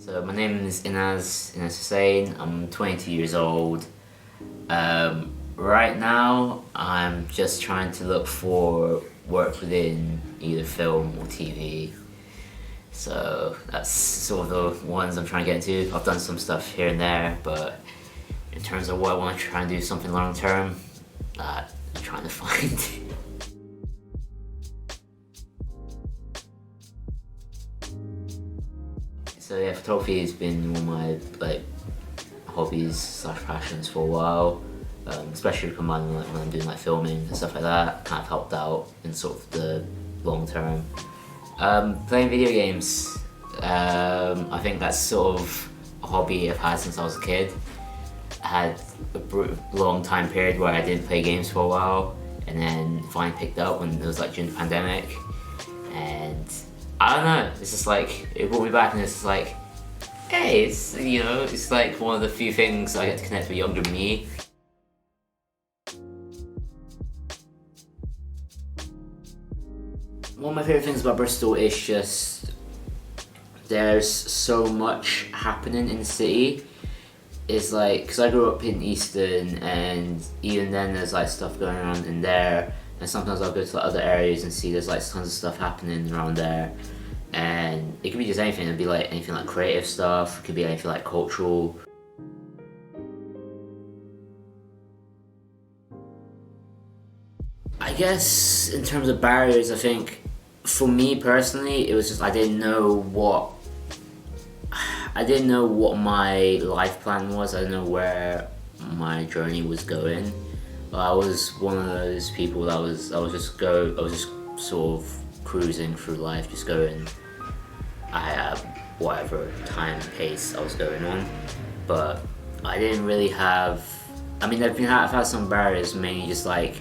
So my name is Inaz Hussein. I'm 22 years old. Right now, I'm just trying to look for work within either film or TV. So that's sort of the ones I'm trying to get into. I've done some stuff here and there, but in terms of what I want to try and do something long term, that I'm trying to find. So yeah, photography has been one of my hobbies / passions for a while. Especially combined when I'm doing filming and stuff like that, kind of helped out in sort of the long term. Playing video games, I think that's sort of a hobby I've had since I was a kid. I had a long time period where I didn't play games for a while, and then finally picked up when it was during the pandemic. And I don't know, it's just it brought me back, and it's just hey, it's it's one of the few things I get to connect with younger me. One of my favourite things about Bristol is just there's so much happening in the city. It's because I grew up in Easton, and even then there's stuff going on in there, and sometimes I'll go to other areas and see there's tons of stuff happening around there, and it could be just anything. It'd be anything creative stuff, it could be anything cultural. I guess in terms of barriers, I think for me personally, it was just I didn't know what my life plan was. I didn't know where my journey was going. I was one of those people that I was just sort of cruising through life, just going at whatever time and pace I was going on. But I didn't really have. I mean, I've had some barriers, mainly just I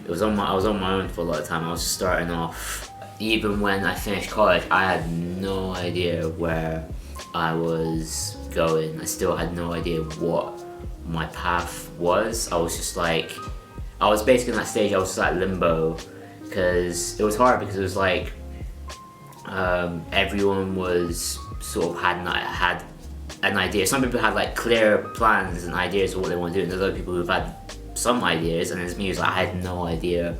was on my own for a lot of time. I was just starting off. Even when I finished college, I had no idea where I was going. I still had no idea what my path was. I was just I was basically in that stage. I was just limbo, because it was hard, because it was everyone was sort of had an idea. Some people had clear plans and ideas of what they want to do, and there's other people who've had some ideas, and there's me who's I had no idea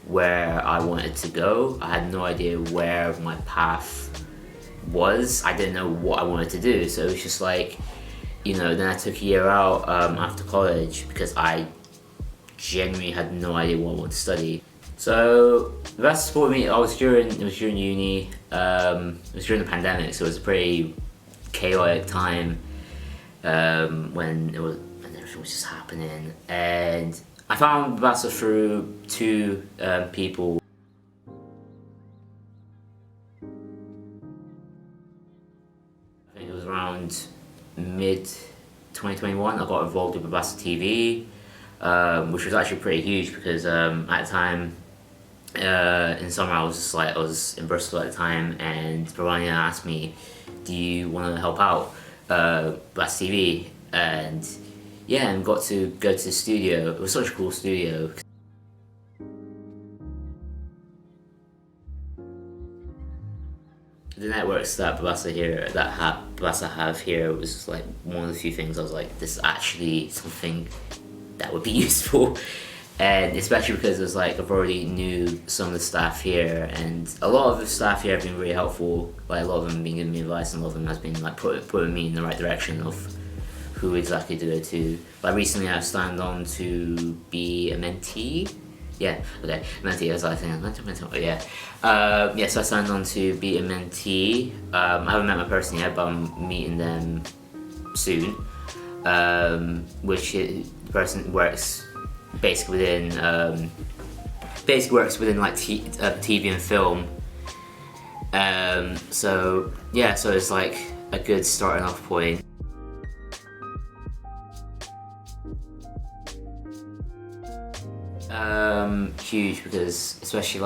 where I wanted to go. I had no idea where my path was. I didn't know what I wanted to do, so it was just then I took a year out after college, because I genuinely had no idea what I wanted to study. So that's for me. It was during uni. It was during the pandemic, so it was a pretty chaotic time when everything was just happening, and I found Babasa through two people. I think it was around mid 2021 I got involved with Babasa TV, which was actually pretty huge, because at the time in summer I was in Bristol at the time, and Barania asked me, do you want to help out Babasa TV? And yeah, and got to go to the studio. It was such a cool studio. The networks that Babasa have here was one of the few things I was this is actually something that would be useful. And especially because it was I've already knew some of the staff here, and a lot of the staff here have been really helpful. A lot of them have been giving me advice, and a lot of them has been putting me in the right direction of who exactly to go to. Recently I've signed on to be a mentee. Yeah, okay, mentee, I was mentee, yeah. So I signed on to be a mentee. I haven't met my person yet, but I'm meeting them soon. The person works basically within TV and film. So it's a good starting off point. Huge, because especially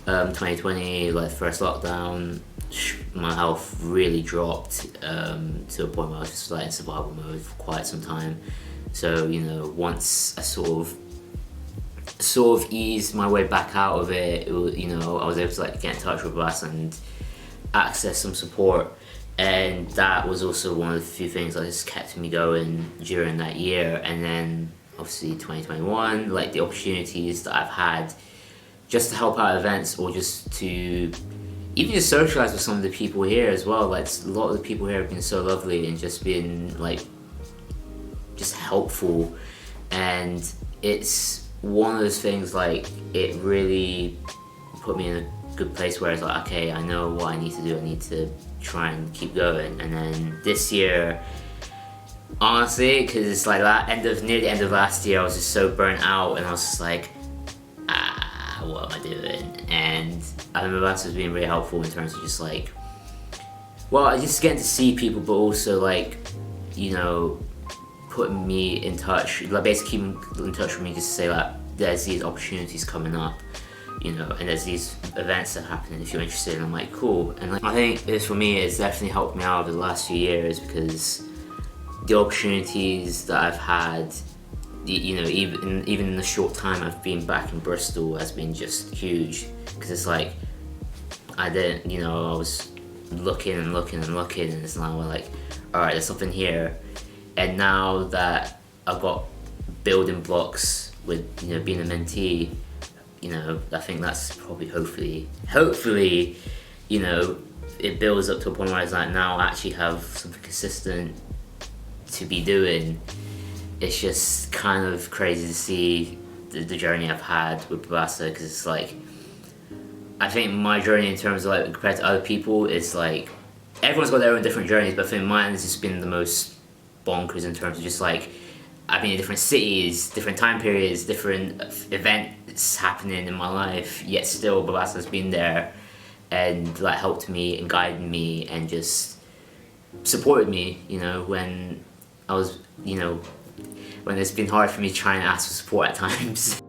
2020, first lockdown, my health really dropped to a point where I was just in survival mode for quite some time. So once I sort of eased my way back out of it, I was able to get in touch with us and access some support. and that was also one of the few things that just kept me going during that year. And then obviously 2021, like the opportunities that I've had just to help out events, or just to even just socialize with some of the people here as well. Like a lot of the people here have been so lovely and just been like just helpful, and it's one of those things, like it really put me in a good place where it's like, okay, I know what I need to do. I need to try and keep going. And then this year, honestly, because it's like near the end of last year, I was just so burnt out, and I was just like, what am I doing? And I remember that was being really helpful in terms of just like, well, just getting to see people, but also like, you know, putting me in touch, like basically keeping in touch with me, just to say like, there's these opportunities coming up, you know, and there's these events that are happening if you're interested. And I'm like, cool. And like, I think this for me has definitely helped me out over the last few years, because the opportunities that I've had, you know, even in the short time I've been back in Bristol, has been just huge. Because it's like, I was looking and looking and looking, and it's now like, all right, there's something here. And now that I've got building blocks with, you know, being a mentee, you know, I think that's probably hopefully, you know, it builds up to a point where it's like, now I actually have something consistent to be doing. It's just kind of crazy to see the journey I've had with Babasa, because it's like, I think my journey in terms of like compared to other people, it's like everyone's got their own different journeys, but I think mine has just been the most bonkers in terms of just like, I've been in different cities, different time periods, different events happening in my life, yet still Babasa's been there and like helped me and guided me and just supported me, you know, when I was, you know, when it's been hard for me trying to ask for support at times.